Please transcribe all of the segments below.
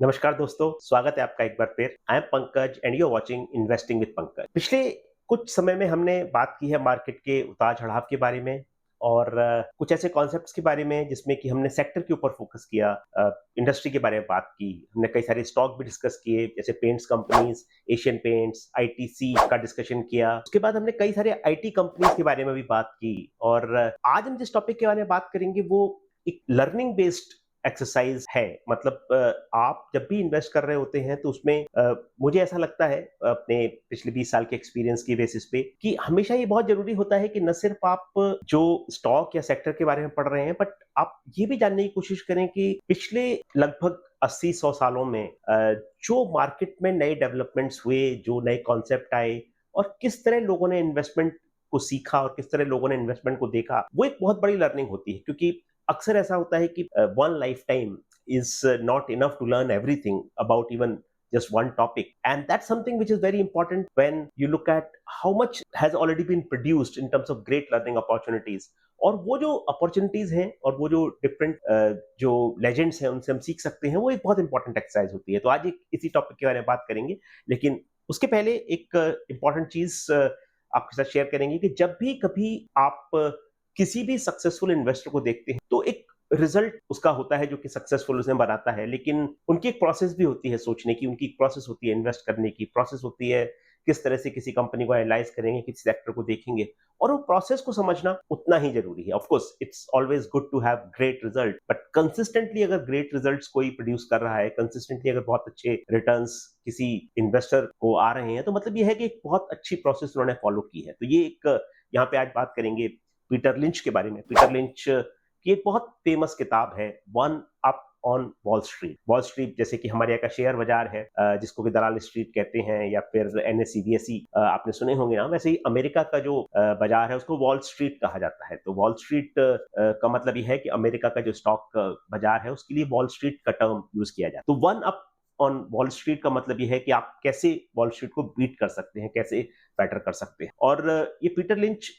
नमस्कार दोस्तों, स्वागत है आपका एक बार फिर। I am Pankaj and you are watching investing with Pankaj. पिछले कुछ समय में हमने बात की है मार्केट के उतार-चढ़ाव के बारे में और कुछ ऐसे कॉन्सेप्ट्स के बारे में जिसमें कि हमने सेक्टर के ऊपर फोकस किया, इंडस्ट्री के बारे में बात की। हमने कई सारे स्टॉक भी डिस्कस किए जैसे paints companies, Asian paints, ITC का डिस्कशन किया। उसके बाद हमने कई सारे आईटी कंपनीज के बारे में भी बात की और आज हम जिस टॉपिक के बारे में बात करेंगे वो एक लर्निंग बेस्ड एक्सरसाइज है। मतलब आप जब भी इन्वेस्ट कर रहे होते हैं तो उसमें मुझे ऐसा लगता है अपने पिछले 20 साल के एक्सपीरियंस की बेसिस पे कि हमेशा ये बहुत जरूरी होता है कि न सिर्फ आप जो स्टॉक या सेक्टर के बारे में पढ़ रहे हैं बट आप ये भी जानने की कोशिश करें कि पिछले लगभग 80-100 सालों में जो मार्केट में नए डेवलपमेंट्स हुए, जो नए कॉन्सेप्ट आए और किस तरह लोगों ने इन्वेस्टमेंट को सीखा और किस तरह लोगों ने इन्वेस्टमेंट को देखा, वो एक बहुत बड़ी लर्निंग होती है। क्योंकि अक्सर ऐसा होता है कि one life time is not enough to learn everything about even just one topic, and that's something which is very important when you look at how much has already been produced in terms of great learning opportunities. और वो जो opportunities हैं और वो जो different जो legends हैं उनसे हम सीख सकते हैं, वो एक बहुत इंपॉर्टेंट एक्सरसाइज होती है। तो आज एक इसी टॉपिक के बारे में बात करेंगे, लेकिन उसके पहले एक इंपॉर्टेंट चीज आपके साथ शेयर करेंगे कि जब भी कभी आप किसी भी सक्सेसफुल इन्वेस्टर को देखते हैं तो एक रिजल्ट उसका होता है जो कि सक्सेसफुल उसे बनाता है, लेकिन उनकी एक प्रोसेस भी होती है सोचने की, उनकी एक प्रोसेस होती है इन्वेस्ट करने की, प्रोसेस होती है किस तरह से किसी कंपनी को एनालाइज करेंगे, किसी सेक्टर को देखेंगे, और वो प्रोसेस को समझना उतना ही जरूरी है। Of course it's always good to have great result, but consistently अगर ग्रेट रिजल्ट्स कोई प्रोड्यूस कर रहा है, कंसिस्टेंटली अगर बहुत अच्छे रिटर्न्स किसी इन्वेस्टर को आ रहे हैं, तो मतलब ये है कि एक बहुत अच्छी प्रोसेस उन्होंने फॉलो की है। तो ये एक यहाँ पे आज बात करेंगे पीटर लिंच के बारे में। पीटर लिंच की एक बहुत फेमस किताब है, one up on wall street. Wall street जैसे कि हमारे यहाँ का शेयर बाजार है, जिसको कि दलाल स्ट्रीट कहते हैं, या फिर एनएससीडीएसई आपने सुने होंगे ना। वैसे ही अमेरिका का जो बाजार है उसको वॉल स्ट्रीट कहा जाता है। तो वॉल स्ट्रीट का मतलब यह है कि अमेरिका का जो स्टॉक बाजार है उसके लिए वॉल स्ट्रीट का टर्म यूज किया जाता है। तो one up on wall street का मतलब यह है कि आप कैसे वॉल स्ट्रीट को बीट कर सकते हैं, कैसे बेटर कर सकते हैं। और ये पीटर लिंच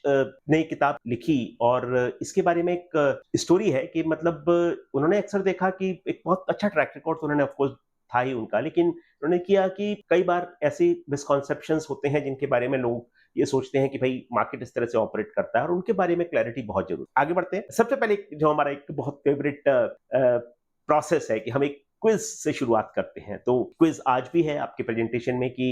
ने किताब लिखी और इसके बारे में एक स्टोरी है कि मतलब उन्होंने अक्सर देखा कि एक बहुत अच्छा ट्रैक रिकॉर्ड तो उन्होंने ऑफकोर्स था ही उनका, लेकिन उन्होंने किया कि कई बार ऐसे मिसकॉन्सेप्शंस होते हैं जिनके बारे में लोग ये सोचते हैं कि भाई मार्केट इस तरह से ऑपरेट करता है, और उनके बारे में क्लैरिटी बहुत जरूरी। आगे बढ़ते हैं। सबसे पहले जो हमारा एक बहुत फेवरेट प्रोसेस है कि हम एक क्विज से शुरुआत करते हैं। तो क्विज आज भी है आपके प्रेजेंटेशन में कि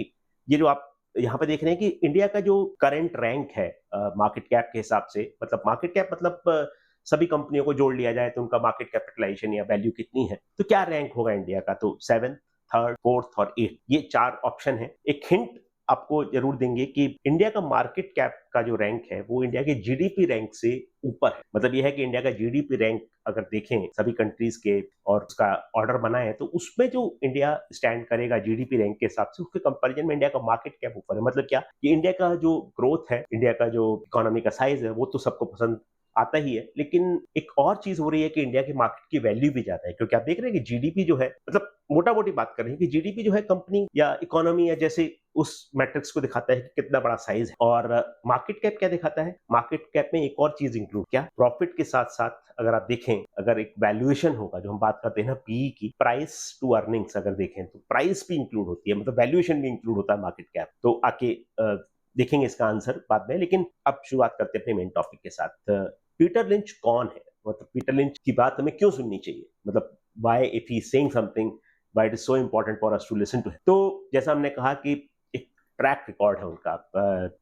ये जो आप यहाँ पे देख रहे हैं कि इंडिया का जो करंट रैंक है मार्केट कैप के हिसाब से, मतलब मार्केट कैप मतलब सभी कंपनियों को जोड़ लिया जाए तो उनका मार्केट कैपिटलाइजेशन या वैल्यू कितनी है, तो क्या रैंक होगा इंडिया का। तो 7th, 3rd, 4th और 8th, ये 4 ऑप्शन है। एक हिंट आपको जरूर देंगे कि इंडिया का मार्केट कैप का जो रैंक है वो इंडिया के जीडीपी रैंक से ऊपर है। मतलब यह है कि इंडिया का जीडीपी रैंक अगर देखें सभी कंट्रीज के और उसका ऑर्डर बनाए, तो उसमें जो इंडिया स्टैंड करेगा जीडीपी रैंक के हिसाब से, उसके कंपैरिजन में इंडिया का मार्केट कैप ऊपर है। मतलब क्या कि इंडिया का जो ग्रोथ है, इंडिया का जो इकोनॉमी का साइज है, वो तो सबको पसंद आता ही है, लेकिन एक और चीज हो रही है कि इंडिया के मार्केट की वैल्यू भी ज्यादा है। क्योंकि आप देख रहे हैं कि जीडीपी जो है, मतलब मोटा मोटी बात कर रहे हैं कि जीडीपी जो है कंपनी या इकोनॉमी या जैसे उस मैट्रिक्स को दिखाता है कि कितना बड़ा साइज है। और मार्केट कैप क्या दिखाता है? मार्केट कैप में एक और चीज इंक्लूड, क्या, प्रॉफिट के साथ साथ अगर आप देखें, अगर एक वैल्यूएशन होगा, जो हम बात करते हैं ना पीई की, प्राइस टू अर्निंग्स, अगर देखें तो प्राइस भी इंक्लूड होती है, मतलब वैल्यूएशन भी इंक्लूड होता है मार्केट कैप। तो आके देखेंगे इसका आंसर बाद में, लेकिन अब शुरुआत करते हैं अपने मेन टॉपिक के साथ। पीटर लिंच कौन है? मतलब पीटर लिंच की बात हमें क्यों सुननी चाहिए? मतलब why if he is saying something, why it is so important for us to listen to him. तो जैसा हमने कहा कि एक ट्रैक रिकॉर्ड है उनका।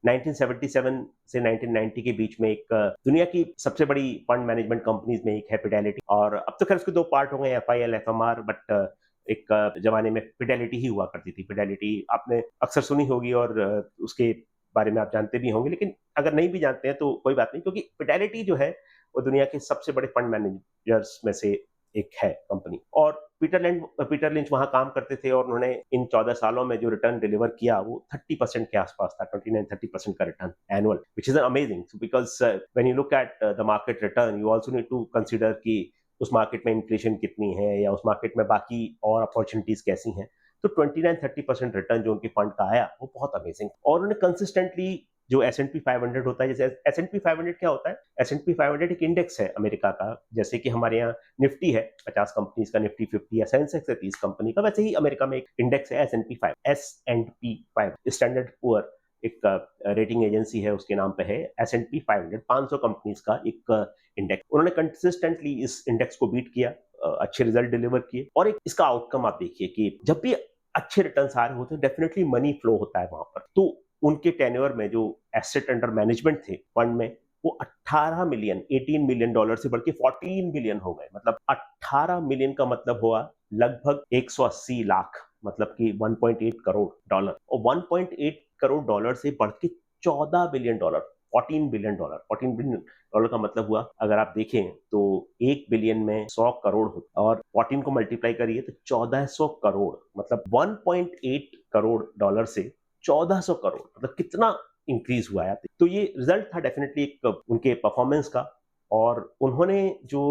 1977 से 1990 के बीच में एक दुनिया की सबसे बड़ी फंड मैनेजमेंट कंपनीज में एक है फिडेलिटी। और अब तो खैर उसके 2 पार्ट हो गए, एफआईएल, एफएमआर, बट एक जमाने में फिडेलिटी ही हुआ करती थी। फिडेलिटी आपने अक्सर सुनी होगी और उसके बारे में आप जानते भी होंगे, लेकिन अगर नहीं भी जानते हैं तो कोई बात नहीं, क्योंकि फिडेलिटी जो है वो दुनिया के सबसे बड़े फंड मैनेजर्स में से एक है कंपनी। और पीटर लिंच वहां काम करते थे और उन्होंने इन 14 सालों में जो रिटर्न डिलीवर किया वो 30% के आसपास था, 29-30% का return annual, which is amazing. Because when you look at the market return, you also need to consider कि उस मार्केट में इन्फ्लेशन कितनी है या उस मार्केट में बाकी और अपॉर्चुनिटीज कैसी हैं। तो 29-30% रिटर्न जो उनके फंड का आया वो बहुत अमेजिंग। और उन्होंने कंसिस्टेंटली जो S&P 500 होता है, जैसे S&P 500 क्या होता है, S&P 500 एक इंडेक्स है अमेरिका का, जैसे कि हमारे यहाँ निफ्टी है 50 कंपनीज का, निफ्टी 50 या सेंसेक्स है 30 कंपनी का, वैसे ही अमेरिका में एक इंडेक्स है S&P 5 स्टैंडर्ड पुअर एक रेटिंग एजेंसी है, उसके नाम पे है S&P 500, 500 कंपनीज का एक इंडेक्स। उन्होंने कंसिस्टेंटली इस इंडेक्स को बीट किया, अच्छे रिजल्ट डिलीवर किए, और एक इसका आउटकम आप देखिए कि जब भी अच्छे रिटर्न्स आ रहे होते हैं डेफिनेटली मनी फ्लो होता है वहां पर। तो उनके टेन्योर में जो एसेट अंडर मैनेजमेंट थे फंड में, वो 18 मिलियन, 18 मिलियन डॉलर से बढ़ के 14 मिलियन हो गए। मतलब 18 मिलियन का मतलब हुआ लगभग 180 लाख, मतलब कि 1.8 करोड़ डॉलर, और 1.8 करोड़ डॉलर से बढ़ के 14 billion dollar, 14 billion dollar. 14 billion dollar का मतलब हुआ, अगर आप देखें तो 1 बिलियन में 100 करोड़ होता, और 14 को मल्टीप्लाई करिए तो 1400 करोड़, मतलब 1.8 करोड़ डॉलर से 1400 करोड़, मतलब कितना इंक्रीज हुआ है। तो ये रिजल्ट था डेफिनेटली एक उनके परफॉर्मेंस का, और उन्होंने जो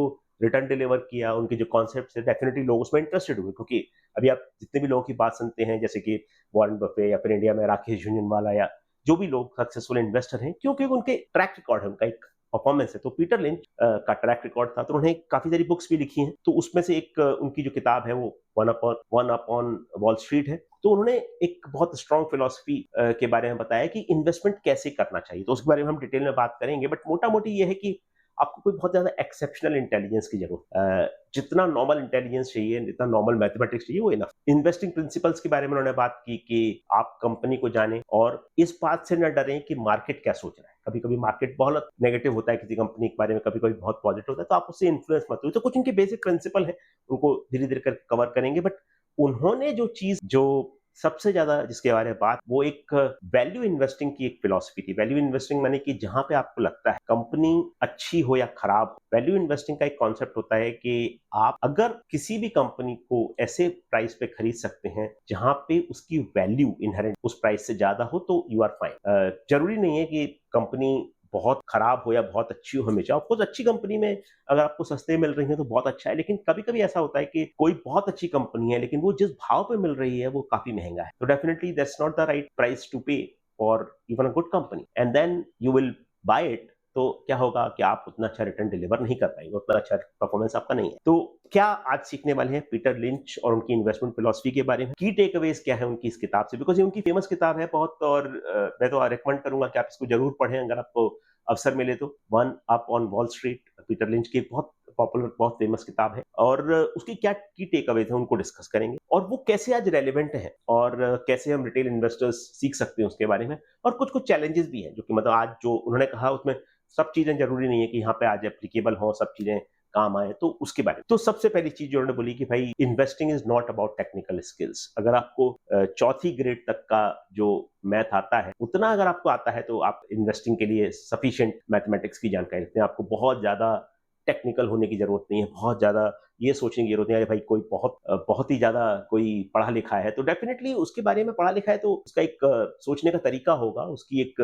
रिटर्न डिलीवर किया, उनके जो कॉन्सेप्ट है, डेफिनेटली लोग उसमें इंटरेस्टेड हुए। क्योंकि अभी आप जितने भी लोगों की बात सुनते हैं, जैसे कि वॉरेन बफे या फिर इंडिया में राकेश झुनझुनवाला या जो भी लोग सक्सेसफुल इन्वेस्टर हैं, क्योंकि उनके ट्रैक रिकॉर्ड है, उनका एक परफॉर्मेंस है। तो पीटर लिंच का ट्रैक रिकॉर्ड था, तो उन्होंने काफी सारी बुक्स भी लिखी हैं। तो उसमें से एक उनकी जो किताब है वो वन अपॉन वॉल स्ट्रीट है। तो उन्होंने एक बहुत स्ट्रॉन्ग फिलॉसफी के बारे में बताया कि इन्वेस्टमेंट कैसे करना चाहिए। तो उसके बारे में हम डिटेल में बात करेंगे, बट मोटा मोटी ये है कि आपको कोई बहुत ज्यादा एक्सेप्शनल इंटेलिजेंस की जरूरत, जितना नॉर्मल इंटेलिजेंस चाहिए, जितना नॉर्मल मैथमेटिक्स चाहिए, वो इनफ। इन्वेस्टिंग प्रिंसिपल्स के बारे में उन्होंने बात की कि आप कंपनी को जानें और इस बात से न डरें कि मार्केट क्या सोच रहा है। कभी कभी मार्केट बहुत नेगेटिव होता है किसी कंपनी के बारे में, कभी कभी बहुत पॉजिटिव होता है, तो आप उससे इन्फ्लुएंस मत हो। तो कुछ उनके बेसिक प्रिंसिपल है, उनको धीरे धीरे करके कवर करेंगे। बट उन्होंने जो चीज जो सबसे ज्यादा जिसके बारे में बात, वो एक वैल्यू इन्वेस्टिंग की एक फिलॉसफी थी। वैल्यू इन्वेस्टिंग माने कि जहां पे आपको लगता है कंपनी अच्छी हो या खराब, वैल्यू इन्वेस्टिंग का एक कॉन्सेप्ट होता है कि आप अगर किसी भी कंपनी को ऐसे प्राइस पे खरीद सकते हैं जहां पे उसकी वैल्यू इनहेरेंट उस प्राइस से ज्यादा हो, तो यू आर फाइन। जरूरी नहीं है कि कंपनी बहुत खराब हो या बहुत अच्छी हो हमेशा। ऑफकोर्स अच्छी कंपनी में अगर आपको सस्ते मिल रही है तो बहुत अच्छा है, लेकिन कभी कभी ऐसा होता है कि कोई बहुत अच्छी कंपनी है लेकिन वो जिस भाव पे मिल रही है वो काफी महंगा है। तो definitely that's not the right price to pay for even a good company, and then you will buy it. तो क्या होगा कि आप उतना अच्छा रिटर्न डिलीवर नहीं कर पाएंगे, उतना अच्छा परफॉर्मेंस आपका नहीं है। तो क्या आज सीखने वाले हैं पीटर लिंच और उनकी इन्वेस्टमेंट फिलॉसफी के बारे में। की टेकअवेज क्या है उनकी इस किताब से, बिकॉज ये उनकी फेमस किताब है बहुत, और मैं तो रिकमेंड करूंगा कि आप इसको जरूर पढ़ें अगर आपको अवसर मिले तो। One up on wall street, Peter lynch की बहुत पॉपुलर, बहुत फेमस किताब है, और उसकी क्या की टेकअवे थे उनको डिस्कस करेंगे, और वो कैसे आज रेलिवेंट है, और कैसे हम रिटेल इन्वेस्टर्स सीख सकते हैं उसके बारे में। और कुछ कुछ चैलेंजेस भी हैं जो कि मतलब आज जो उन्होंने कहा उसमें सब चीजें जरूरी नहीं है कि यहाँ पे आज एप्लीकेबल हो, सब चीजें काम आए, तो उसके बारे में। तो सबसे पहली चीज जो उन्होंने बोली कि भाई investing is not about technical skills. अगर आपको चौथी ग्रेड तक का जो मैथ आता है, उतना अगर आपको आता है तो आप इन्वेस्टिंग के लिए सफिशिएंट मैथमेटिक्स की जानकारी रखते हैं। आपको बहुत ज्यादा टेक्निकल होने की जरूरत नहीं है, बहुत ज्यादा ये सोचने की जरूरत नहीं है भाई कोई बहुत ही ज्यादा कोई पढ़ा लिखा है तो डेफिनेटली उसके बारे में पढ़ा लिखा है तो उसका एक सोचने का तरीका होगा, उसकी एक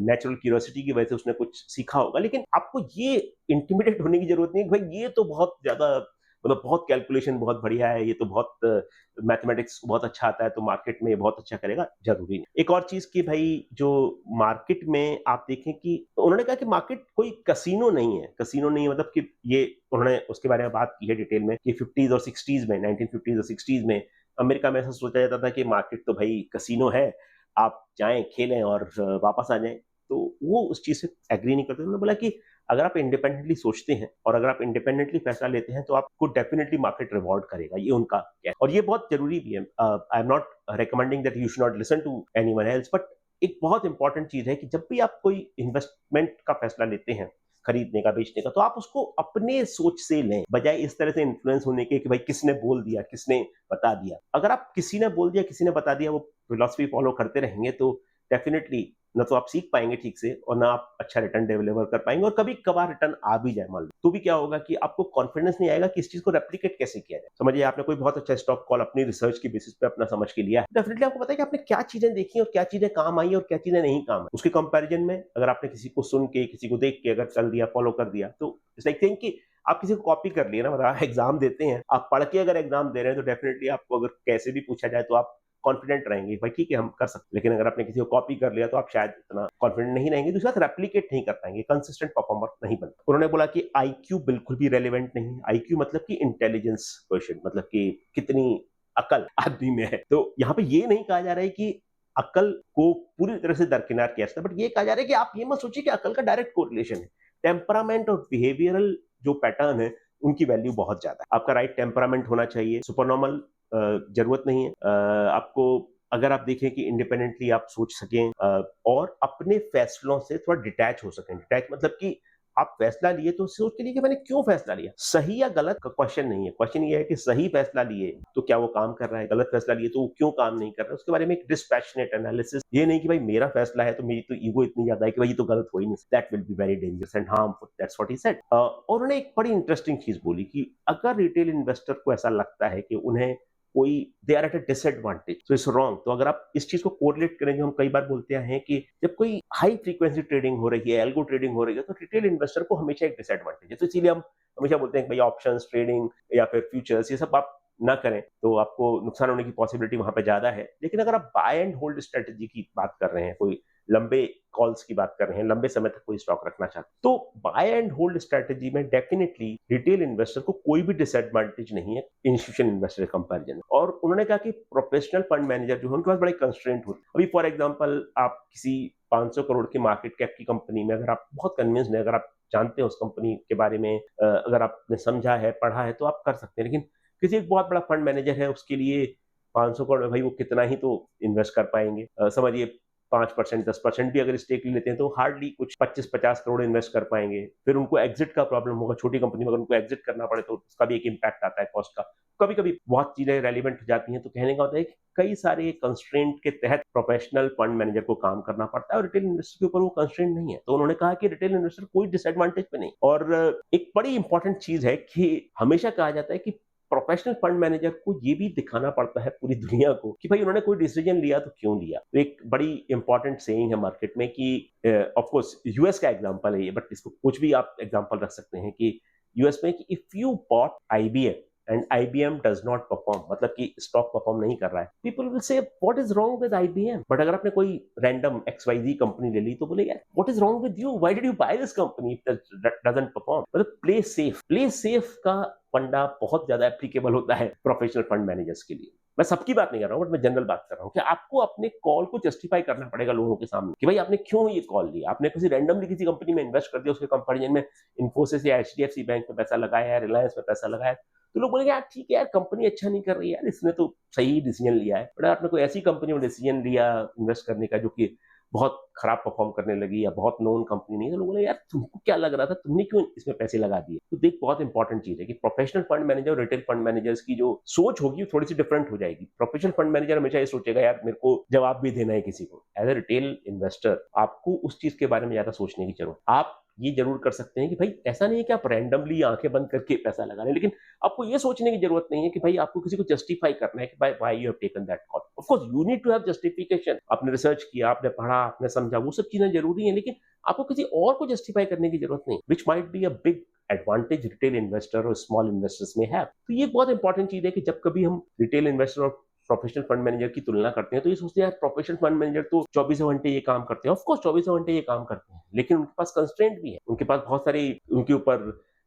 नेचुरल क्यूरियोसिटी की वजह से उसने कुछ सीखा होगा। लेकिन आपको ये इंटिमिडेट होने की जरूरत नहीं है भाई ये तो बहुत ज्यादा, मतलब बहुत कैलकुलेशन बहुत बढ़िया है, ये तो बहुत मैथमेटिक्स बहुत अच्छा आता है तो मार्केट में बहुत अच्छा करेगा, जरूरी नहीं। एक और चीज कि भाई जो मार्केट में आप देखें कि उन्होंने कहा कि मार्केट कोई कसीनो नहीं है। कसीनो नहीं है मतलब कि ये उन्होंने उसके बारे में बात की है डिटेल में कि 50s और 60s में, 1950s और 60s में अमेरिका में ऐसा सोचा जाता था कि मार्केट तो भाई कसीनो है, आप जाएं खेलें और वापस आ जाएं। तो वो उस चीज से एग्री नहीं करते। उन्होंने बोला कि अगर आप इंडिपेंडेंटली सोचते हैं और अगर आप इंडिपेंडेंटली फैसला लेते हैं तो आपको डेफिनेटली मार्केट रिवॉर्ड करेगा, ये उनका है। और ये बहुत जरूरी भी है। I am not recommending that you should not listen to anyone else, but एक बहुत इंपॉर्टेंट चीज है कि जब भी आप कोई इन्वेस्टमेंट का फैसला लेते हैं, खरीदने का, बेचने का, तो आप उसको अपने सोच से लें, बजाय इस तरह से इन्फ्लुएंस होने के कि भाई किसने बोल दिया, किसने बता दिया। अगर आप किसी ने बोल दिया, किसी ने बता दिया, वो फिलॉसफी फॉलो करते रहेंगे तो डेफिनेटली ना तो आप सीख पाएंगे ठीक से और ना आप अच्छा रिटर्न डिलीवर कर पाएंगे। और कभी कभार रिटर्न आ भी जाए मान लो तो भी क्या होगा कि आपको कॉन्फिडेंस नहीं आएगा कि इस चीज को रेप्लिकेट कैसे किया जाए। समझिए आपने कोई बहुत अच्छा स्टॉक कॉल अपनी रिसर्च की बेसिस पे अपना समझ के लिया है, डेफिनेटली आपको पता है कि आपने क्या चीजें देखी और क्या चीजें काम आई और क्या चीजें नहीं काम आई। उसके कंपैरिजन में अगर आपने किसी को सुन के, किसी को देख के अगर चल दिया, फॉलो कर दिया, तो इट्स लाइक थिंक कि आप किसी को कॉपी कर लिए ना। मतलब एग्जाम देते हैं, आप पढ़ के अगर एग्जाम दे रहे हैं तो डेफिनेटली आपको अगर कैसे भी पूछा जाए तो आप कॉन्फिडेंट रहेंगे भाई ठीक है हम कर सकते हैं। लेकिन अगर आपने किसी को कॉपी कर लिया तो आप शायद इतना कॉन्फिडेंट नहीं रहेंगे, दूसरी बात रेप्लिकेट नहीं कर पाएंगे, कंसिस्टेंट परफॉर्मर नहीं बनता। उन्होंने बोला कि आईक्यू बिल्कुल भी रेलिवेंट नहीं है। आईक्यू मतलब कि इंटेलिजेंस क्वेश्चन, मतलब कि कितनी अकल आदमी में है। तो यहाँ पे ये नहीं कहा जा रहा है कि अकल को पूरी तरह से दरकिनार किया जाता है, बट ये कहा जा रहा है कि आप ये मत सोचिए कि अकल का डायरेक्ट कोरिलेशन है। टेम्परामेंट और बिहेवियरल जो पैटर्न है उनकी वैल्यू बहुत ज्यादा है। आपका राइट टेम्परामेंट होना चाहिए, सुपरनॉर्मल जरूरत नहीं है। आपको अगर आप देखें कि इंडिपेंडेंटली आप सोच सकें और अपने फैसलों से थोड़ा डिटैच हो सकें। डिटैच मतलब कि आप फैसला लिए तो सोच के लिए कि मैंने क्यों फैसला लिया। सही या गलत का क्वेश्चन नहीं है, क्वेश्चन ये है कि सही फैसला लिए तो क्या वो काम कर रहा है, गलत फैसला लिए तो वो क्यों काम नहीं कर रहा है। उसके बारे में एक डिस्पैशनेट एनालिसिस, ये नहीं कि भाई मेरा फैसला है तो मेरी तो ईगो इतनी ज्यादा है कि भाई ये तो गलत हो ही नहीं, that will be very dangerous and harmful, that's what he said. और उन्होंने एक बड़ी इंटरेस्टिंग चीज बोली कि अगर रिटेल इन्वेस्टर को ऐसा लगता है कि उन्हें कोई they are at a disadvantage, so it's wrong. तो अगर आप इस चीज को कोरिलेट करें, जो हम कई बार बोलते हैं कि जब कोई हाई फ्रीक्वेंसी ट्रेडिंग हो रही है, एल्गो ट्रेडिंग हो रही है, तो रिटेल इन्वेस्टर को हमेशा एक डिसएडवांटेज है। तो इसीलिए हम हमेशा बोलते हैं कि भाई ऑप्शंस ट्रेडिंग या फिर फ्यूचर्स ये सब आप ना करें तो आपको नुकसान होने की पॉसिबिलिटी वहां पे ज्यादा है। लेकिन अगर आप बाय एंड होल्ड स्ट्रेटेजी की बात कर रहे हैं, कोई लंबे कॉल्स की बात कर रहे हैं, लंबे समय तक कोई स्टॉक रखना चाहते हैं, तो बाय एंड होल्ड स्ट्रेटेजी में डेफिनेटली रिटेल इन्वेस्टर को कोई भी डिसएडवांटेज नहीं है इंस्टीट्यूशन इन्वेस्टर के कंपैरिजन। और उन्होंने कहा कि प्रोफेशनल फंड मैनेजर जो है उनके पास बड़े कंस्ट्रेंट होते हैं। अभी फॉर एग्जांपल आप किसी 500 करोड़ की मार्केट कैप की कंपनी में अगर आप बहुत कन्विंस्ड है, अगर आप जानते हैं उस कंपनी के बारे में, अगर आपने समझा है, पढ़ा है, तो आप कर सकते हैं। लेकिन किसी एक बहुत बड़ा फंड मैनेजर है, उसके लिए 500 करोड़ में भाई वो कितना ही तो इन्वेस्ट कर पाएंगे। समझिए 5% 10% भी अगर स्टेक ले लेते हैं तो हार्डली कुछ 25-50 करोड़ इन्वेस्ट कर पाएंगे। फिर उनको एग्जिट का प्रॉब्लम होगा, छोटी कंपनी में अगर उनको एग्जिट करना पड़े तो उसका भी एक इम्पैक्ट आता है कॉस्ट का। कभी कभी बहुत चीजें रेलिवेंट हो जाती हैं। तो कहने का होता है कि कई सारे कंस्ट्रेंट के तहत प्रोफेशनल फंड मैनेजर को काम करना पड़ता है और रिटेल इन्वेस्टर के ऊपर वो कंस्ट्रेंट नहीं है। तो उन्होंने कहा कि रिटेल इन्वेस्टर कोई डिसएडवांटेज पे नहीं। और एक बड़ी इंपॉर्टेंट चीज है कि हमेशा कहा जाता है कि प्रोफेशनल फंड मैनेजर को ये भी दिखाना पड़ता है पूरी दुनिया को कि भाई उन्होंने कोई डिसीजन लिया तो क्यों लिया। तो एक बड़ी इंपॉर्टेंट सेइंग है मार्केट में कि ऑफ कोर्स यूएस का एग्जांपल है ये, बट इसको कुछ भी आप एग्जांपल रख सकते हैं कि यूएस में कि if you bought IBM and IBM does not perform, मतलब कि स्टॉक परफॉर्म नहीं कर रहा है, people will say what is wrong with IBM. But अगर आपने कोई रैंडम एक्सवाईजी कंपनी ले ली तो बोले यार what is wrong with you, why did you buy this company if that doesn't perform. मतलब प्ले सेफ का फंडा बहुत ज्यादा एप्लीकेबल होता है प्रोफेशनल फंड मैनेजर्स के लिए। मैं सबकी बात नहीं कर रहा हूँ, बट मैं जनरल बात कर रहा हूँ कि आपको अपने कॉल को जस्टिफाई करना पड़ेगा लोगों के सामने कि भाई आपने क्यों ये कॉल लिया। आपने किसी रैंडमली किसी कंपनी में इन्वेस्ट कर दिया, उसके कंपैरिजन में इन्फोसिस या एचडीएफसी बैंक में पैसा लगाया है, रिलायंस में पैसा लगाया है, तो लोग बोलेंगे यार ठीक है यार कंपनी अच्छा नहीं कर रही है यार, इसने तो सही डिसीजन लिया है। बट आपने कोई ऐसी कंपनी में डिसीजन लिया इन्वेस्ट करने का जो कि बहुत खराब परफॉर्म करने लगी या बहुत नोन कंपनी नहीं है, तो लोगों ने यार तुमको क्या लग रहा था, तुमने क्यों इसमें पैसे लगा दिए। तो देख बहुत इंपॉर्टेंट चीज है कि प्रोफेशनल फंड मैनेजर और रिटेल फंड मैनेजर्स की जो सोच होगी थोड़ी सी डिफरेंट हो जाएगी। प्रोफेशनल फंड मैनेजर हमेशा ये सोचेगा यार मेरे को जवाब भी देना है किसी को। एज ए रिटेल इन्वेस्टर आपको उस चीज के बारे में ज्यादा सोचने की जरूरत। आप ये जरूर कर सकते हैं कि भाई ऐसा नहीं है कि आप रैंडमली आंखें बंद करके पैसा लगा रहे हैं, लेकिन आपको ये सोचने की जरूरत नहीं है कि भाई आपको किसी को जस्टिफाई करना है कि भाई why you have taken that call. Of course you need to have justification. आपने रिसर्च किया, आपने पढ़ा, आपने समझा, वो सब चीजें जरूरी है, लेकिन आपको किसी और को जस्टिफाई करने की जरूरत नहीं, which might be a big advantage retail investor और स्मॉल इन्वेस्टर्स में है। तो ये बहुत इंपॉर्टेंट चीज है कि जब कभी हम रिटेल इन्वेस्टर और प्रोफेशनल फंड मैनेजर की तुलना करते हैं तो ये सोचते हैं यार प्रोफेशनल फंड मैनेजर तो 24 घंटे ये काम करते हैं। ऑफ कोर्स 24 घंटे ये काम करते हैं, लेकिन उनके पास कंस्ट्रेंट भी है, उनके पास बहुत सारी उनके ऊपर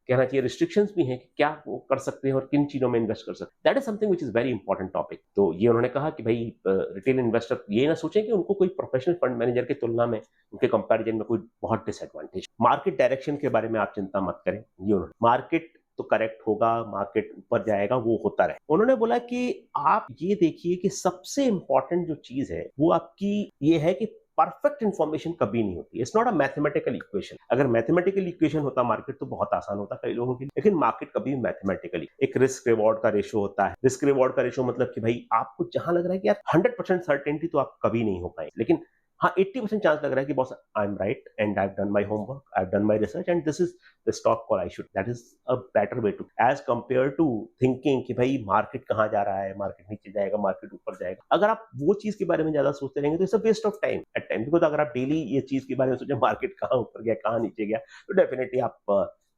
कहना चाहिए रिस्ट्रिक्शंस भी हैं कि क्या वो कर सकते हैं और किन चीजों में इन्वेस्ट कर सकते हैं। That is something which is very important topic. तो ये उन्होंने कहा कि भाई रिटेल इन्वेस्टर ये ना सोचें कि उनको कोई प्रोफेशनल फंड मैनेजर की तुलना में उनके कंपैरिजन में कोई बहुत डिसएडवांटेज। मार्केट डायरेक्शन के बारे में आप चिंता मत करें, ये उन्होंने मार्केट तो करेक्ट होगा, मार्केट ऊपर जाएगा, वो होता रहे। उन्होंने बोला कि आप ये देखिए कि सबसे इंपॉर्टेंट जो चीज है वो आपकी ये है कि परफेक्ट इंफॉर्मेशन कभी नहीं होती। It's not a mathematical equation. अगर मैथमेटिकल इक्वेशन होता मार्केट तो बहुत आसान होता कई लोगों के लिए, लेकिन मार्केट कभी मैथमेटिकली एक रिस्क रिवॉर्ड का रेशो होता है। रिस्क रिवॉर्ड का रेशो मतलब कि भाई आपको जहां लग रहा है कि यार 100% सर्टेनिटी तो आप कभी नहीं हो पाए, लेकिन हाँ 80% चांस लग रहा है कि boss I am right and I have done my homework, I have done my research and this is the stock call I should, that is a better way to as compare to thinking कि भाई market कहाँ जा रहा है, market नीचे जाएगा, market ऊपर जाएगा। अगर आप वो चीज के बारे में ज्यादा सोचते रहेंगे तो it's a waste of time at time. Because अगर आप डेली ये चीज के बारे में सोचे मार्केट कहाँ ऊपर गया, कहाँ नीचे गया, तो डेफिनेटली आप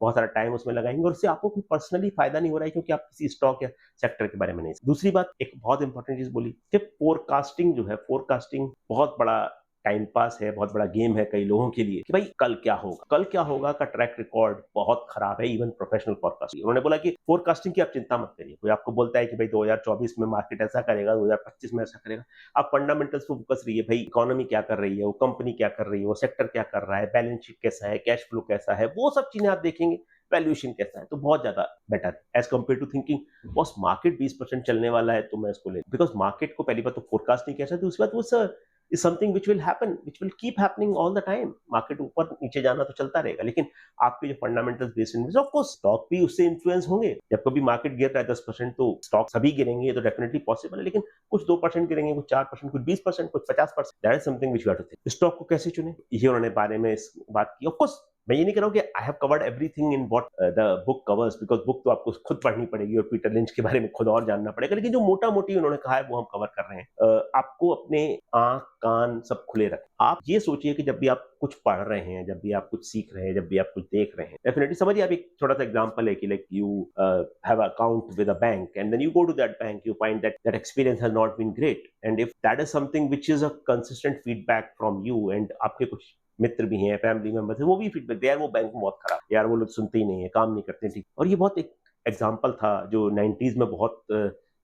बहुत सारा टाइम उसमें लगाएंगे और उससे आपको कोई पर्सनली फायदा नहीं हो रहा है क्योंकि आप किसी स्टॉक या सेक्टर के बारे में नहीं। दूसरी बात, एक बहुत इंपॉर्टेंट चीज बोली कि फोरकास्टिंग जो है, फोरकास्टिंग बहुत बड़ा टाइम पास है, बहुत बड़ा गेम है कई लोगों के लिए कि भाई कल क्या होगा का ट्रैक रिकॉर्ड बहुत खराब है, इवन प्रोफेशनल फोरकास्टिंग। उन्होंने बोला कि फोरकास्टिंग की आप चिंता मत करिए। कोई आपको बोलता है कि भाई 2024 में मार्केट ऐसा करेगा, 2025 में ऐसा करेगा, आप फंडामेंटल्स पे फोकस रहिए। भाई इकोनॉमी क्या कर रही है, वो कंपनी क्या कर रही है, वो सेक्टर क्या कर रहा है, बैलेंस शीट कैसा है, कैश फ्लो कैसा है, वो सब चीजें आप देखेंगे। वैल्यूएशन कैसा है, तो बहुत ज्यादा बेटर है as compare to thinking boss market 20% चलने वाला है तो मैं इसको ले, बिकॉज मार्केट को पहली बात तो फोरकास्ट नहीं कह सकते, दूसरी बात वो is something which will happen, which will keep happening all the time। Market ऊपर नीचे जाना तो चलता रहेगा, लेकिन आपके जो fundamentals based investment, of course stock भी उससे इन्फ्लुएंस होंगे। जब कभी मार्केट गिर रहा है 10% तो स्टॉक सभी गिरेंगे, तो डेफिनेटली पॉसिबल है, लेकिन कुछ 2% गिरेंगे, कुछ 4%, कुछ 20%, कुछ 50%। That is something which you have to think. Stock को कैसे चुने, ये उन्होंने बारे में बात की। ऑफ कोर्स मैं ये नहीं कह रहा हूँ कि I have covered everything in what the book covers, because book तो आपको खुद पढ़नी पड़ेगी और पीटर लिंच के बारे में खुद और जानना पड़ेगा, लेकिन जो मोटा मोटी उन्होंने कहा है वो हम कवर कर रहे हैं। आपको अपने आंख कान सब खुले रखें। आप ये सोचिए कि जब भी आप कुछ पढ़ रहे हैं, जब भी आप कुछ सीख रहे हैं, जब भी आप कुछ देख रहे हैं, डेफिनेटली समझिए, आप एक छोटा सा एग्जांपल है कि like you have account with a bank and then you go to that bank, you find that experience has not been great, and if that is something which is a consistent feedback from you, and आपके कुछ मित्र भी हैं, family members हैं, वो भी feedback दे यार वो bank में बहुत खराब, यार वो लोग सुनते ही नहीं है, काम नहीं करते, ठीक। और ये बहुत एक एग्जांपल था जो 90s में बहुत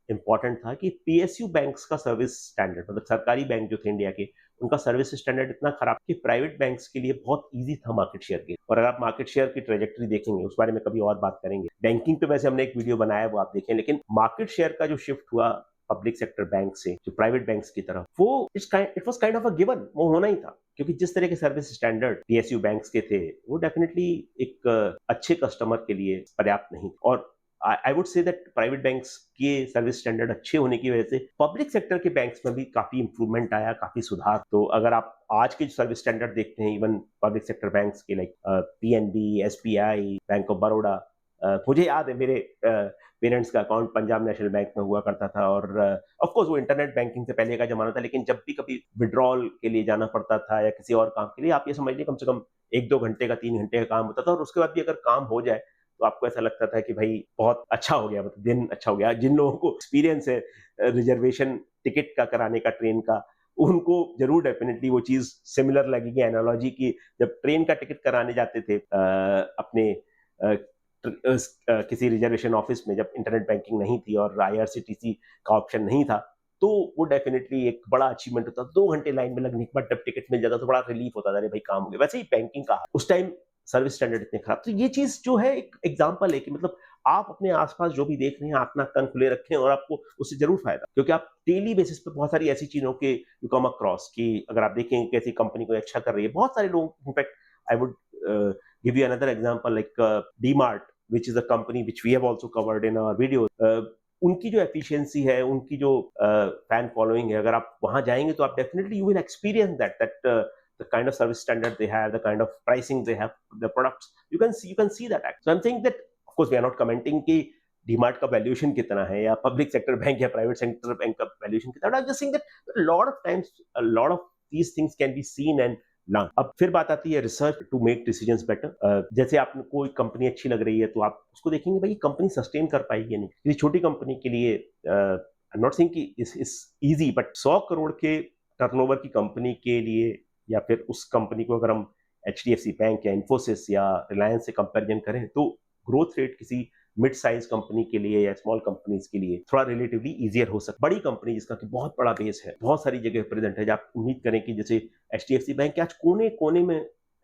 इंपॉर्टेंट था कि पीएसयू बैंक्स का सर्विस स्टैंडर्ड, मतलब सरकारी बैंक जो थे इंडिया के, उनका सर्विस स्टैंडर्ड इतना खराब कि प्राइवेट बैंक्स के लिए बहुत इजी था मार्केट शेयर के। और अगर आप मार्केट शेयर की ट्रेजेक्टरी देखेंगे, उस बारे में कभी और बात करेंगे, बैंकिंग पे वैसे हमने एक वीडियो बनाया है, वो आप देखें, लेकिन मार्केट शेयर का जो शिफ्ट हुआ पब्लिक सेक्टर बैंक से जो प्राइवेट बैंक्स की तरफ, वो it was kind of a given, वो होना ही था, क्योंकि जिस तरह के सर्विस स्टैंडर्ड पीएसयू बैंक्स के थे वो डेफिनेटली एक अच्छे कस्टमर के लिए पर्याप्त नहीं। और I would say that private banks के सर्विस स्टैंडर्ड अच्छे होने की वजह से पब्लिक सेक्टर के बैंक्स में भी काफी इंप्रूवमेंट आया, काफी सुधार। तो अगर आप आज के जो सर्विस स्टैंडर्ड देखते हैं इवन पब्लिक सेक्टर बैंक्स के, like PNB, SBI, bank of Baroda, मुझे याद है मेरे पेरेंट्स का अकाउंट पंजाब नेशनल बैंक में हुआ करता था, और ऑफ कोर्स वो इंटरनेट बैंकिंग से पहले का जमाना था, लेकिन जब भी कभी विड्रॉल के लिए जाना पड़ता था या किसी और काम के लिए, आप ये समझ लीजिए कम से कम 1-2 घंटे का, 3 घंटे का काम होता था, और उसके बाद भी अगर काम हो जाए तो आपको ऐसा लगता था कि भाई बहुत अच्छा हो गया, मतलब दिन अच्छा हो गया। जिन लोगों को एक्सपीरियंस है रिजर्वेशन टिकट का कराने का ट्रेन का, उनको जरूर डेफिनेटली वो चीज सिमिलर लगेगी, एनालॉजी की। जब ट्रेन का टिकट कराने जाते थे अपने किसी रिजर्वेशन ऑफिस में, जब इंटरनेट बैंकिंग नहीं थी और आईआरसीटीसी का ऑप्शन नहीं था, तो वो डेफिनेटली एक बड़ा अचीवमेंट होता। 2 घंटे लाइन में लगने के बाद जब टिकट मिल जाता तो बड़ा रिलीफ होता था, अरे भाई काम हो गया। वैसे ही बैंकिंग का उस टाइम सर्विस स्टैंडर्ड इतने खराब। तो ये चीज जो है एक एग्जांपल है कि मतलब आप अपने आसपास जो भी देख रहे हैं, अपना कान खुले रखें और आपको उससे जरूर फायदा, क्योंकि आप डेली बेसिस पे बहुत सारी ऐसी चीजों के यू कम अक्रॉस कि अगर आप देखें कैसी कंपनी को अच्छा कर रही है, बहुत सारे लोग, in fact I would give you another example like DMart, which is a company which we have also covered in our videos। उनकी जो एफिशिएंसी है, उनकी जो फैन फॉलोइंग है, अगर आप वहां जाएंगे तो आप definitely you will experience that the kind of service standard they have, the kind of pricing they have, the products, you can see that act। So I'm saying that of course we are not commenting कि डीमार्ट का valuation कितना है या public sector bank या private sector bank का valuation कितना है। I'm just saying that a lot of times a lot of these things can be seen and ना। अब फिर बात आती है research to make decisions better. जैसे आपको कोई कंपनी अच्छी लग रही है तो आप उसको देखेंगे भाई कंपनी सस्टेन कर पाएगी या नहीं। किसी छोटी कंपनी के लिए आई एम नॉट सेइंग कि इस इजी, बट 100 करोड़ के टर्नओवर की कंपनी के लिए, या फिर उस कंपनी को अगर हम एचडीएफसी बैंक या इन्फोसिस या रिलायंस से कंपेरिजन करें, तो ग्रोथ रेट किसी मिड साइज कंपनी के लिए या स्मॉल कंपनीज के लिए थोड़ा रिलेटिवली इजियर हो सकता है। बड़ी कंपनी जिसका कि बहुत बड़ा बेस है, बहुत सारी जगह प्रेजेंट है, आप उम्मीद करें कि जैसे एचडीएफसी बैंक आज कोने कोने में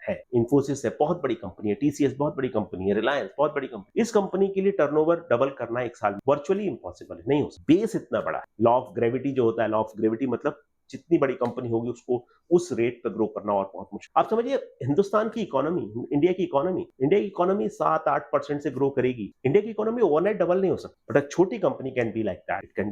है, इन्फोसिस है, बहुत बड़ी कंपनी है, टीसीएस बहुत बड़ी कंपनी है, रिलायंस बहुत बड़ी कंपनी। इस कंपनी के लिए टर्नओवर डबल करना एक साल वर्चुअली इंपॉसिबल है, नहीं हो सकता। बेस इतना बड़ा है। लॉ ऑफ ग्रेविटी जो होता है, लॉ ऑफ ग्रेविटी मतलब जितनी बड़ी कंपनी होगी उसको उस रेट पर ग्रो करना और बहुत मुश्किल। आप समझिए हिंदुस्तान की इकोनॉमी, इंडिया की इकोनॉमी 7-8% से ग्रो करेगी। इंडिया की इकोनॉमी ओवरनाइट डबल नहीं हो सकती, बट अ छोटी company can be like that, it can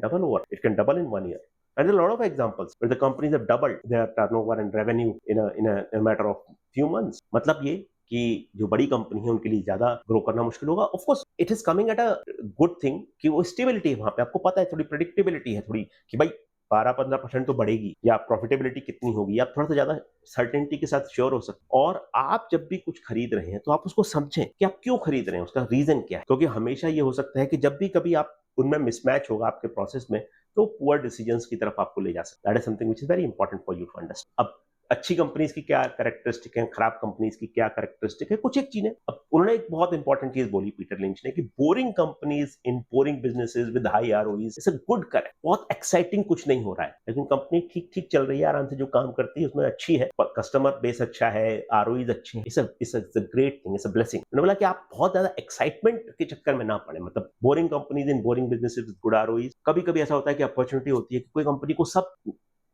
double in 1 year। And there are a lot of examples where the companies have doubled their turnover and revenue in a matter of few months। मतलब ये कि जो बड़ी company है उनके लिए ज्यादा grow करना मुश्किल होगा। Of course it is coming at a good thing कि वो स्टेबिलिटी है वहां पे, आपको पता है, थोड़ी प्रेडिक्टेबिलिटी है, थोड़ी कि भाई 12-15% तो बढ़ेगी, या प्रॉफिटेबिलिटी कितनी होगी, आप थोड़ा सा ज्यादा सर्टेनिटी के साथ श्योर हो सकते हैं। और आप जब भी कुछ खरीद रहे हैं तो आप उसको समझें कि आप क्यों खरीद रहे हैं, उसका रीजन क्या है, क्योंकि हमेशा ये हो सकता है कि जब भी कभी आप उनमें मिसमैच होगा आपके प्रोसेस में, तो पुअर डिसीजंस की तरफ आपको ले जा सकता है। That is something which is very important for you to understand. अब अच्छी कंपनीज की क्या कैरेक्टरिस्टिक है, खराब कंपनीज की क्या कैरेक्टरिस्टिक है, कुछ एक चीजें। अब उन्होंने एक बहुत इंपॉर्टेंट चीज बोली पीटर लिंच ने, कि boring companies in boring businesses with high ROEs is a good correct. बहुत एक्साइटिंग कुछ नहीं हो रहा है, लेकिन कंपनी ठीक ठीक चल रही है, आराम से जो काम करती है उसमें अच्छी है, कस्टमर बेस अच्छा है, आरओईज अच्छे हैं, it's a great thing, it's a blessing. उन्होंने बोला कि आप बहुत ज्यादा एक्साइटमेंट के चक्कर में ना पड़े, मतलब boring companies in boring businesses with good ROEs. कभी कभी ऐसा होता है कि अपॉर्चुनिटी होती है कि कोई कंपनी को सब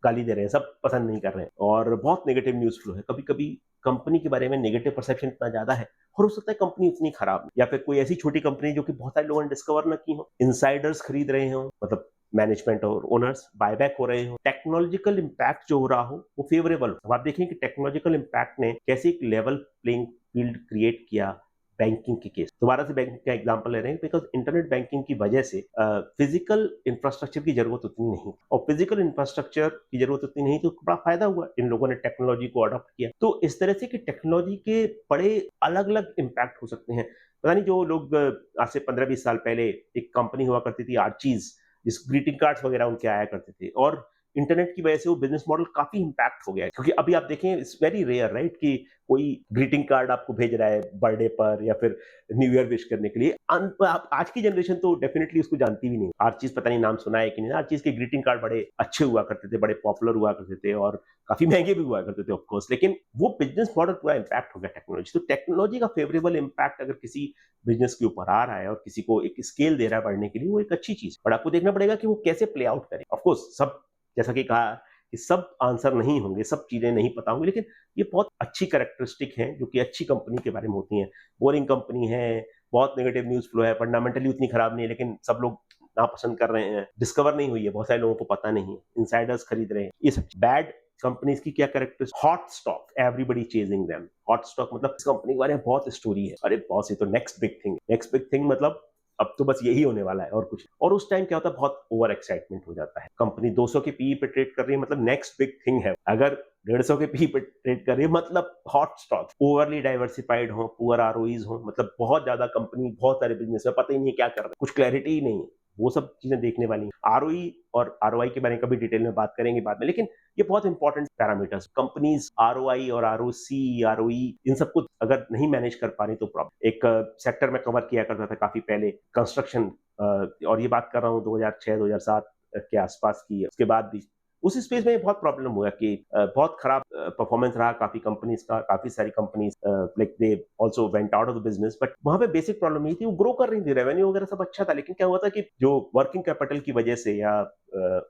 गाली दे रहे हैं, सब पसंद नहीं कर रहे हैं, और बहुत नेगेटिव न्यूज फ्लो है। कभी कभी कंपनी के बारे में नेगेटिव परसेप्शन इतना ज्यादा है, और हो सकता है कंपनी उतनी खराब, या फिर कोई ऐसी छोटी कंपनी जो कि बहुत सारे लोगों ने डिस्कवर ना की हो, इनसाइडर्स खरीद रहे हो, मतलब मैनेजमेंट और ओनर्स बायबैक हो रहे हो, टेक्नोलॉजिकल इंपैक्ट जो हो रहा हो वो फेवरेबल हो। अब आप देखें कि टेक्नोलॉजिकल इंपैक्ट ने कैसे एक लेवल प्लेइंग फील्ड क्रिएट किया बैंकिंग के केस। दोबारा से बैंकिंग का एग्जांपल ले रहे हैं, बिकॉज इंटरनेट बैंकिंग की वजह से फिजिकल इंफ्रास्ट्रक्चर की जरूरत उतनी नहीं, और फिजिकल इंफ्रास्ट्रक्चर की जरूरत उतनी नहीं, तो बड़ा फायदा हुआ, इन लोगों ने टेक्नोलॉजी को अडॉप्ट किया। तो इस तरह से कि टेक्नोलॉजी के बड़े अलग अलग इम्पैक्ट हो सकते हैं। पता नहीं, जो लोग आज से 15-20 साल पहले एक कंपनी हुआ करती थी आर्चीज, जिस ग्रीटिंग कार्ड्स वगैरह उनके आया करते थे, और इंटरनेट की वजह से वो बिजनेस मॉडल काफी इंपैक्ट हो गया है। क्योंकि अभी आप देखें, इट्स वेरी रेयर राइट कि कोई ग्रीटिंग कार्ड आपको भेज रहा है बर्थडे पर या फिर न्यू ईयर विश करने के लिए। आप आज की जनरेशन तो डेफिनेटली उसको जानती भी नहीं। हर चीज पता नहीं नाम सुना है कि नहीं। हर चीज के ग्रीटिंग कार्ड बड़े अच्छे हुआ करते थे, बड़े पॉपुलर हुआ करते थे, और काफी महंगे भी हुआ करते थे ऑफ कोर्स। लेकिन वो बिजनेस मॉडल पूरा इंपैक्ट हो गया टेक्नोलॉजी। तो टेक्नोलॉजी का फेवरेबल इंपैक्ट अगर किसी बिजनेस के ऊपर आ रहा है और किसी को एक स्केल दे रहा है बढ़ने के लिए, वो एक अच्छी चीज। बट आपको देखना पड़ेगा कि वो कैसे प्ले आउट करे। ऑफकोर्स सब, जैसा कि कहा, कि सब आंसर नहीं होंगे, सब चीजें नहीं पता होंगी, लेकिन ये बहुत अच्छी कैरेक्टरिस्टिक हैं जो कि अच्छी कंपनी के बारे में होती हैं। बोरिंग कंपनी है, बहुत नेगेटिव न्यूज फ्लो है, फंडामेंटली उतनी खराब नहीं है, लेकिन सब लोग नापसंद कर रहे हैं, डिस्कवर नहीं हुई है, बहुत सारे लोगों को पता नहीं है, इनसाइडर्स खरीद रहे हैं, ये सब। बैड कंपनीज की क्या characteristic? Hot stock, everybody chasing them. Hot stock मतलब इस कंपनी के बारे में बहुत स्टोरी है, अरे बॉस ये तो next big thing, next big thing, मतलब अब तो बस यही होने वाला है और कुछ। और उस टाइम क्या होता है, बहुत ओवर एक्साइटमेंट हो जाता है। कंपनी 200 के पीई पे ट्रेड कर रही है, मतलब नेक्स्ट बिग थिंग है। अगर 150 के पीई पे ट्रेड कर रही है, मतलब हॉट स्टॉक। ओवरली डाइवर्सिफाइड हो, पुअर आरओईज हो, मतलब बहुत ज्यादा कंपनी, बहुत सारे बिजनेस में पता ही नहीं क्या कर रहे हैं, कुछ क्लैरिटी ही नहीं है, वो सब चीजें देखने वाली। आरओई और आरओआई के बारे में कभी डिटेल में बात करेंगे बाद में, लेकिन ये बहुत इंपॉर्टेंट पैरामीटर्स। कंपनीज आरओआई और आरओसी, आरओई, इन सबको अगर नहीं मैनेज कर पा रही तो प्रॉब्लम। एक सेक्टर में कवर किया करता था काफी पहले, कंस्ट्रक्शन, और ये बात कर रहा हूँ 2006-2007 के आसपास की। उसके बाद भी उस स्पेस में बहुत प्रॉब्लम हुआ कि बहुत खराब परफॉर्मेंस रहा काफी कंपनीज का। काफी सारी companies like they also went out of the business. But वहां पे बेसिक प्रॉब्लम ये थी, वो ग्रो कर रही थी, रेवेन्यू वगैरह सब अच्छा था, लेकिन क्या हुआ था कि जो वर्किंग कैपिटल की वजह से या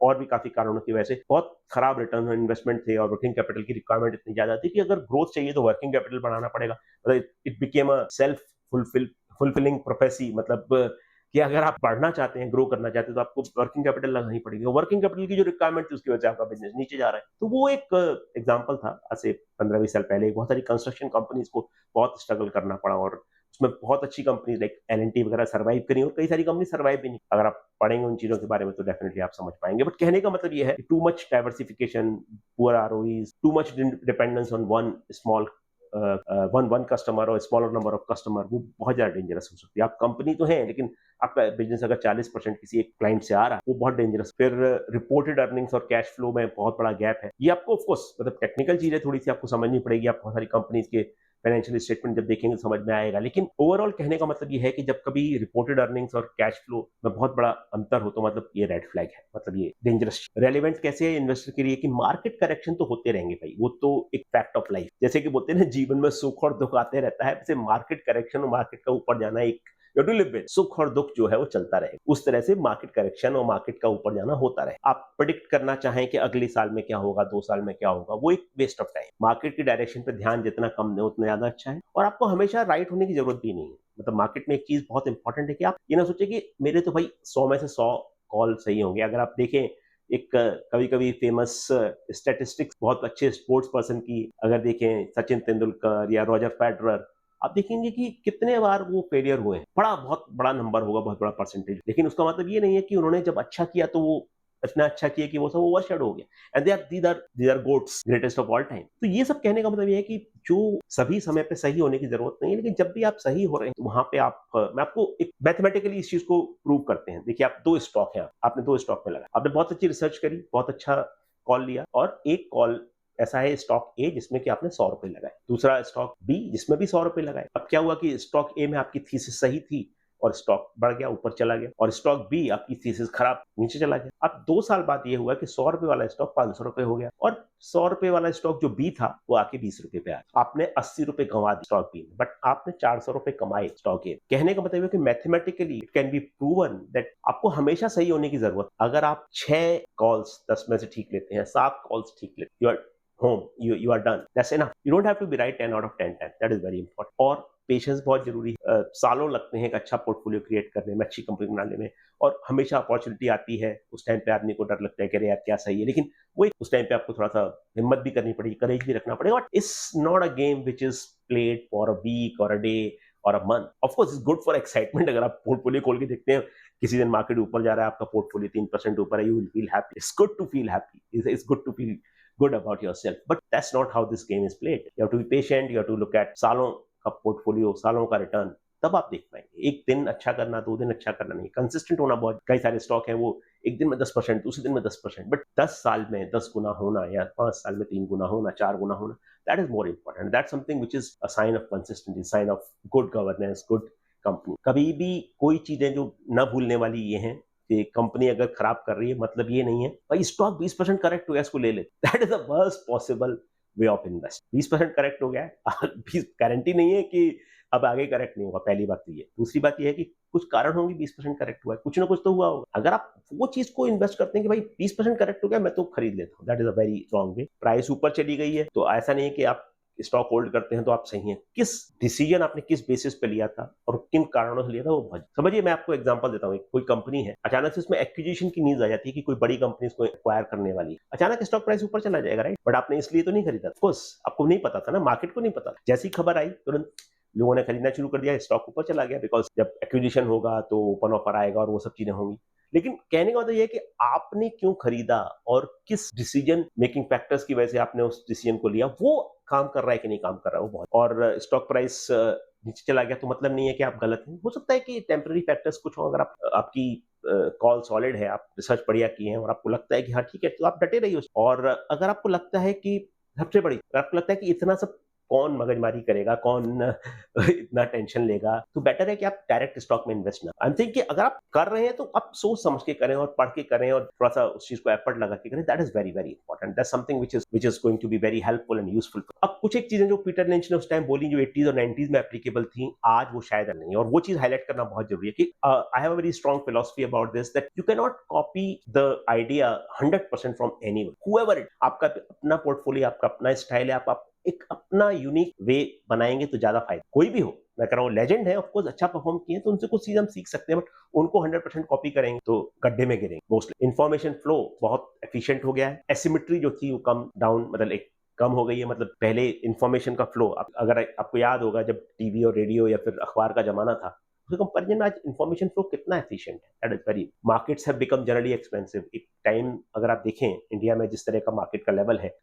और भी काफी कारणों की वजह से बहुत खराब रिटर्न ऑन इन्वेस्टमेंट थे, और वर्किंग कैपिटल की रिक्वायरमेंट इतनी ज्यादा थी कि अगर ग्रोथ चाहिए तो वर्किंग कैपिटल बढ़ाना पड़ेगा। मतलब it became a self fulfilling prophecy, मतलब कि अगर आप बढ़ना चाहते हैं, ग्रो करना चाहते हैं, तो आपको वर्किंग कैपिटल लगानी पड़ेगी। वर्किंग कैपिटल की जो रिक्वायरमेंट थी उसकी वजह से आपका बिजनेस नीचे जा रहा है। तो वो एक एग्जांपल था आज से 15-20 साल पहले। बहुत सारी कंस्ट्रक्शन कंपनीज को बहुत स्ट्रगल करना पड़ा, और उसमें बहुत अच्छी कंपनी लाइक एल&टी वगैरह सर्वाइव करी, और कई सारी कंपनी सर्वाइव भी नहीं। अगर आप पढ़ेंगे उन चीजों के बारे में तो डेफिनेटली आप समझ पाएंगे। बट कहने का मतलब ये है, too much diversification, poor ROEs, too much dependence on one small one customer और स्मॉलर नंबर ऑफ कस्टमर, वो बहुत ज्यादा डेंजरस हो सकती है। आप कंपनी तो है, लेकिन आपका बिजनेस अगर 40% किसी एक क्लाइंट से आ रहा है, वो बहुत डेंजरस। फिर रिपोर्टेड अर्निंग्स और कैश फ्लो में बहुत बड़ा गैप है। ये आपको ऑफकोर्स, मतलब टेक्निकल चीजें थोड़ी सी आपको समझनी पड़ेगी। आप बहुत सारी कंपनीज के फाइनेंशियल स्टेटमेंट जब देखेंगे समझ में आएगा। लेकिन ओवरऑल कहने का मतलब ये है कि जब कभी रिपोर्टेड अर्निंग्स और कैश फ्लो में बहुत बड़ा अंतर हो, तो मतलब ये रेड फ्लैग है, मतलब ये डेंजरस। रेलिवेंट कैसे है इन्वेस्टर के लिए कि मार्केट करेक्शन तो होते रहेंगे भाई, वो तो एक फैक्ट ऑफ लाइफ। जैसे कि बोलते हैं ना, जीवन में सुख और दुख आते रहता है, वैसे मार्केट करेक्शन और मार्केट का ऊपर जाना एक यू टू लिव विद, सुख और दुख जो है वो चलता रहे। उस तरह से मार्केट करेक्शन और मार्केट का ऊपर जाना होता रहे। आप प्रिडिक्ट करना चाहें कि अगले साल में क्या होगा, 2 साल में क्या होगा, वो एक वेस्ट ऑफ टाइम। मार्केट की डायरेक्शन पे ध्यान जितना कम दे उतना ज्यादा अच्छा है, और आपको हमेशा राइट होने की जरूरत भी नहीं है। मतलब मार्केट में एक चीज बहुत इंपॉर्टेंट है कि आप ये ना सोचे कि मेरे तो भाई 100 में से 100 कॉल सही होंगे। अगर आप देखें, एक कभी कभी फेमस स्टैटिस्टिक्स बहुत अच्छे स्पोर्ट्स पर्सन की अगर देखें, सचिन तेंदुलकर या रॉजर फेडरर, आप देखेंगे कि कितने बार वो फेलियर हुए हैं। बहुत बड़ा नंबर होगा, बहुत बड़ा परसेंटेज। लेकिन उसका मतलब ये नहीं है कि उन्होंने जब अच्छा किया तो वो इतना अच्छा किया कि वो सब ओवरशैडो हो गया and they are GOATs greatest of all time. तो ये सब कहने का मतलब ये है कि जो सभी समय पे सही होने की जरूरत नहीं है, लेकिन जब भी आप सही हो रहे हैं तो वहां पे आप मैं आपको एक मैथमेटिकली इस चीज को प्रूव करते हैं। देखिए, आप 2 स्टॉक हैं, आपने 2 स्टॉक में लगा, आपने बहुत अच्छी रिसर्च करी, बहुत अच्छा कॉल लिया, और एक कॉल ऐसा है स्टॉक ए जिसमें कि आपने 100 रुपए लगाए, दूसरा स्टॉक बी जिसमें भी 100 रुपए लगाए। अब क्या हुआ कि स्टॉक ए में आपकी थीसिस सही थी और स्टॉक बढ़ गया, ऊपर चला गया, और स्टॉक बी आपकी थीसिस खराब, नीचे चला गया। अब 2 साल बाद ये हुआ कि 100 रुपए वाला स्टॉक 500 रुपए हो गया, और 100 रुपए वाला स्टॉक जो बी था वो आके 20 रुपए पे आया। आपने 80 रुपए कमा दिए स्टॉक बी में, बट आपने 400 रुपए कमाए स्टॉक ए। कहने का मतलब है कि mathematically it can be proven that आपको हमेशा सही होने की जरूरत। अगर आप 6 कॉल्स 10 में से ठीक लेते हैं, 7 कॉल्स ठीक लेते हैं, home, you are done, that's enough. You don't have to be right 10 out of 10 times. That is very important. और पेशेंस बहुत जरूरी है। सालों लगते हैं एक अच्छा पोर्टफोलियो क्रिएट करने में, अच्छी कंपनी बनाने में, और हमेशा अपॉर्चुनिटी आती है, उस टाइम पे आदमी को डर लगता है कि अरे यार क्या सही है, लेकिन वो उस टाइम पे आपको थोड़ा सा हिम्मत भी करनी पड़ेगी, करेज भी रखना पड़ेगा। It's not a game which is played for a week और अ डे और a month. Of course it's good for excitement. अगर आप पोर्टफोलियो खोल के देखते हैं, किसी दिन मार्केट ऊपर जा रहा है, आपका पोर्टफोलियो 3% ऊपर है, you will feel happy. It's good to feel happy, it's good to feel good about yourself, but that's not how this game is played. You have to be patient, you have to look at सालों का portfolio, सालों का return, तब आप देख पाएंगे। एक दिन अच्छा करना, 2 दिन अच्छा करना नहीं, कंसिस्टेंट होना बहुत। कई सारे स्टॉक हैं वो एक दिन में 10%, दूसरे दिन में 10%, बट 10 साल में 10 गुना होना, या 5 साल में 3 गुना होना, 4 गुना होना, that is more important. That's something which is a sign of consistency, sign of good governance, good company. कभी भी कोई चीजें जो न भूलने वाली ये हैं कि कंपनी अगर खराब कर रही है, मतलब ये नहीं है भाई स्टॉक 20% करेक्ट हो गया इसको ले ले। That is the worst possible way of invest. 20% correct हो गया है, गारंटी नहीं है कि अब आगे करेक्ट नहीं होगा, पहली बात तो ये। दूसरी बात ये है कि कुछ कारण होंगे, 20% करेक्ट हुआ है, कुछ ना कुछ तो हुआ होगा। अगर आप वो चीज को इन्वेस्ट करते हैं कि भाई 20% करेक्ट हो गया, मैं तो खरीद लेता हूँ, that is a very wrong way. Price ऊपर चली गई है तो ऐसा नहीं है कि आप स्टॉक होल्ड करते हैं तो आप सही हैं। किस डिसीजन आपने किस बेसिस पे लिया था और किन कारणों से लिया था, वो बहुत समझिए। मैं आपको एग्जांपल देता हूँ, कोई कंपनी है, अचानक से उसमें एक्विजिशन की नीड आ जाती है कि कोई बड़ी कंपनी इसको एक्वायर करने वाली है, अचानक स्टॉक प्राइस ऊपर चला जाएगा, राइट? बट आपने इसलिए तो नहीं खरीदा, ऑफ कोर्स आपको नहीं पता था ना, मार्केट को नहीं पता। जैसी खबर आई तुरंत लोगों ने खरीदना शुरू कर दिया, स्टॉक ऊपर चला गया, बिकॉज जब एक्विजिशन होगा तो ओपन ऑफर आएगा और वो सब चीजें होंगी। लेकिन कहने का मतलब ये है कि आपने क्यों खरीदा और किस डिसीजन मेकिंग फैक्टर्स की वजह से आपने उस डिसीजन को लिया, वो काम कर रहा है कि नहीं काम कर रहा है, वो बहुत। और स्टॉक प्राइस नीचे चला गया तो मतलब नहीं है कि आप गलत हैं। हो सकता है कि टेम्पररी फैक्टर्स कुछ हो। अगर आपकी कॉल सॉलिड है, आप रिसर्च बढ़िया किए हैं और आपको लगता है कि हाँ ठीक है, तो आप डटे रहिए। और अगर आपको लगता है कि सबसे बड़ी, अगर आपको लगता है कि इतना सब कौन मगजमारी करेगा, कौन इतना टेंशन लेगा, तो बेटर है कि आप डायरेक्ट स्टॉक में इन्वेस्ट ना। आई एम थिंकिंग अगर आप कर रहे हैं तो आप सोच समझ के करें और पढ़ के करें और थोड़ा सा उस चीज को एफर्ट लगा के करें। That is very very important. That's something which is going to be very helpful and useful. अब कुछ एक चीजें जो पीटर लिंच ने उस टाइम बोली, जो 80s और 90s में एप्लीकेबल थी, आज वो शायद नहीं, और वो चीज हाईलाइट करना बहुत जरूरी है कि I have a very strong philosophy about this, that you can not copy the idea 100% from anyone, however it. आपका अपना पोर्टफोलियो, आपका अपना स्टाइल है, आप एक अपना यूनिक वे बनाएंगे तो ज्यादा फायदा। कोई भी हो, मैं कह रहा हूँ लेजेंड है, ऑफकोर्स अच्छा परफॉर्म किए तो उनसे कुछ चीज हम सीख सकते हैं, बट उनको 100% कॉपी करेंगे तो गड्ढे में गिरेंगे मोस्टली। इंफॉर्मेशन फ्लो बहुत एफिशिएंट हो गया है, एसिमेट्री जो थी वो कम डाउन, मतलब एक कम हो गई है। मतलब पहले इंफॉर्मेशन का फ्लो, अगर आपको याद होगा जब टीवी और रेडियो या फिर अखबार का जमाना था, उसके कंपेरिजन में आज इंफॉर्मेशन फ्लो कितना एफिशिएंट है। That is very. Markets have become generally expensive. एक टाइम अगर आप देखें इंडिया में जिस तरह का मार्केट का लेवल है,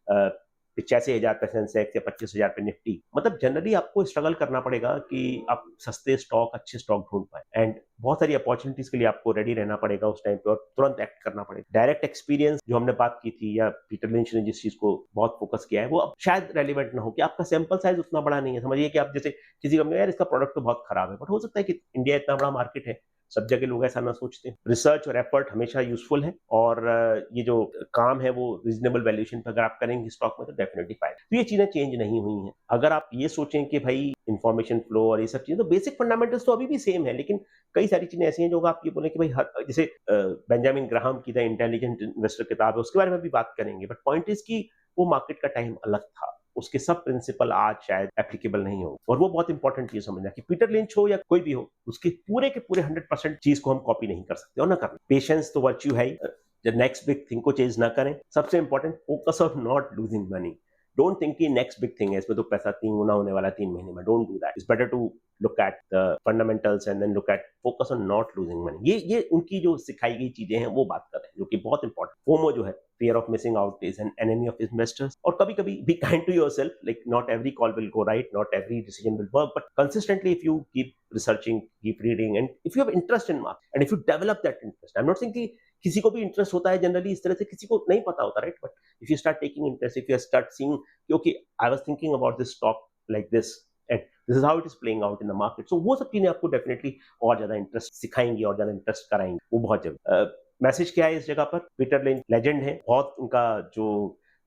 85,000 पे सेंसेक्स या 25,000 पे निफ्टी, मतलब जनरली आपको स्ट्रगल करना पड़ेगा कि आप सस्ते स्टॉक, अच्छे स्टॉक ढूंढ पाए, एंड बहुत सारी अपॉर्चुनिटीज के लिए आपको रेडी रहना पड़ेगा उस टाइम पे और तुरंत एक्ट करना पड़ेगा। डायरेक्ट एक्सपीरियंस जो हमने बात की थी, या पीटर लिंच ने जिस चीज को बहुत फोकस किया है, वो अब शायद रेलिवेंट ना हो कि आपका सैंपल साइज उतना बड़ा नहीं है। समझिए कि आप जैसे किसी कंपनी, यार इसका प्रोडक्ट तो बहुत खराब है, बट हो सकता है कि इंडिया इतना बड़ा मार्केट है, सब जगह लोग ऐसा ना सोचते हैं। रिसर्च और एफर्ट हमेशा यूजफुल है, और ये जो काम है वो रीजनेबल वैल्यूएशन पर अगर आप करेंगे स्टॉक में तो डेफिनेटली फायदा। तो ये चीजें चेंज नहीं हुई हैं। अगर आप ये सोचें कि भाई इंफॉर्मेशन फ्लो और ये सब चीजें, तो बेसिक फंडामेंटल्स तो अभी भी सेम है, लेकिन कई सारी चीजें ऐसी हैं जो आप ये बोले कि भाई जैसे बेंजामिन ग्राहम की द इंटेलिजेंट इन्वेस्टर किताब है, उसके बारे में भी बात करेंगे, बट पॉइंट इज कि वो मार्केट का टाइम अलग था, उसके सब प्रिंसिपल आज शायद एप्लीकेबल नहीं हो। और वो बहुत इंपॉर्टेंट चीज समझना कि पीटर लिंच हो या कोई भी हो, उसके पूरे के पूरे 100% चीज को हम कॉपी नहीं कर सकते और ना करना। पेशेंस तो वर्च्यू है ही। जब नेक्स्ट बिग थिंग को चेंज ना करें, सबसे important focus on not losing money. Don't think कि नेक्स्ट बिग थिंग है, इसमें तो पैसा 3 गुना होने वाला 3 महीने में। Don't do that. It's better to look at the fundamentals and then look at focus on not losing money. ये उनकी जो सिखाई गई चीजें हैं वो बात कर रहे हैं, जो कि बहुत इंपॉर्टेंट। फोमो जो है, fear of missing out, is an enemy of investors. और कभी कभी be kind to yourself, like not every call will go right, not every decision will work, but consistently if you keep researching, keep reading, and if you have interest in market and if you develop that interest, I'm not saying कि किसी को भी interest होता है generally इस तरह से, किसी को नहीं पता होता, right? But if you start taking interest, if you start seeing कि okay I was thinking about this stock like this and this is how it is playing out in the market, so वो सब चीजें आपको definitely और ज्यादा interest सिखाएंगी और ज्यादा interest कराएंगी, वो बहुत जरूरी। मैसेज क्या है इस जगह पर? पीटर लिंच लेजेंड है, बहुत उनका जो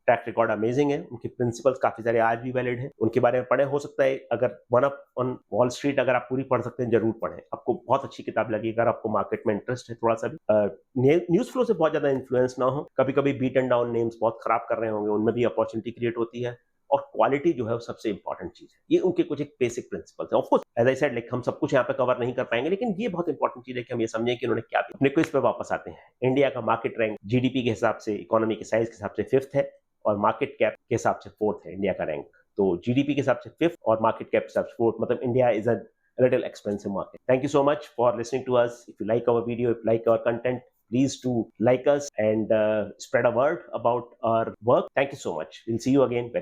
ट्रैक रिकॉर्ड अमेजिंग है, उनके प्रिंसिपल्स काफी सारे आज भी वैलिड हैं, उनके बारे में पढ़े। हो सकता है अगर one up on wall street अगर आप पूरी पढ़ सकते हैं, जरूर पढ़ें, आपको बहुत अच्छी किताब लगेगी अगर आपको मार्केट में इंटरेस्ट है थोड़ा सा भी। न्यूज फ्लो से बहुत ज्यादा इन्फ्लुएंस ना हो, कभी कभी बीट एंड डाउन नेम्स बहुत खराब कर रहे होंगे, उनमें भी अपॉर्चुनिटी क्रिएट होती है, और क्वालिटी जो है वो सबसे इंपॉर्टेंट चीज है। ये उनके कुछ एक बेसिक प्रिंसिपल्स हैं। Of course as I said, like हम सब कुछ यहाँ पे कवर नहीं कर पाएंगे, लेकिन ये बहुत इंपॉर्टेंट चीज है कि हम ये समझें कि उन्होंने क्या दिया। अपने क्विज पे वापस आते हैं। इंडिया का मार्केट रैंक जीडीपी के हिसाब से, इकोनॉमी के साइज के हिसाब से 5th है, और मार्केट कैप के हिसाब से 4th है इंडिया का रैंक। तो जीडीपी के हिसाब से 5th और मार्केट कैप के हिसाब से 4th, मतलब India is a little expensive market. Thank you so much for listening to us. If you like our video, if you like our content, please do like us and spread a word about our work. Thank you so much. We'll see you again very soon.